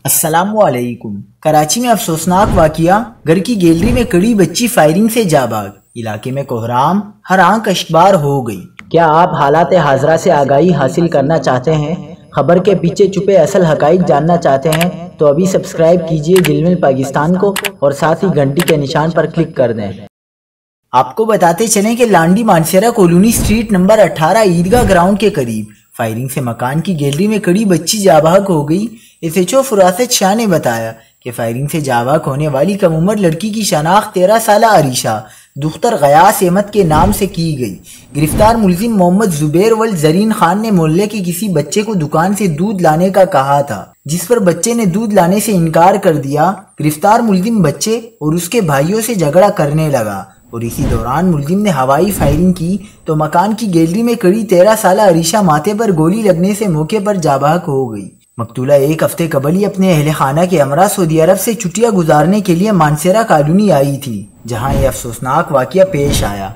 السلام علیکم۔ کراچی میں افسوسناک واقعہ، گھر کی گیلری میں کڑی بچی فائرنگ سے جاں بحق، علاقے میں کوہرام، ہر آنکھ اشکبار ہو گئی۔ کیا آپ حالات حاضرہ سے آگاہی حاصل کرنا چاہتے ہیں؟ خبر کے پیچھے چھپے اصل حقائق جاننا چاہتے ہیں تو ابھی سبسکرائب کیجئے دل مل پاکستان کو اور ساتھ ہی گھنٹی کے نشان پر کلک کر دیں۔ آپ کو بتاتے چلیں کہ Landi Mansehra colony street number 18 Eidgah ground کے قریب فائرنگ سے مکان کی گیلری میں کڑی بچی جاں بحق ہو گئی۔ SHO فراست شاہ نے بتایا کہ فائرنگ سے جاں بحق ہونے والی کم عمر لڑکی کی شناخت 13 سالہ عریشہ دختر غیاث احمد کے نام سے کی گئی۔ گرفتار ملزم محمد زبیر ولد زرین خان نے محلے کے کسی بچے کو دکان سے دودھ لانے کا کہا تھا، جس پر بچے نے دودھ لانے سے انکار کر دیا۔ گرفتار ملزم بچے اور اس کے بھائیوں سے جھگڑا کرنے لگا اور اسی دوران ملزم نے ہوائی فائرنگ کی تو مکان کی گیلری میں کڑی 13 سالہ عریشہ ماتھے پر گولی لگنے سے موقع پر جاں بحق ہو گئی۔ مقتولہ ایک ہفتے قبل ہی اپنے اہل خانہ کے ہمراہ سعودی عرب سے چھٹیاں گزارنے کے لیے مانسیرا کالونی آئی تھی، جہاں یہ افسوسناک واقعہ پیش آیا۔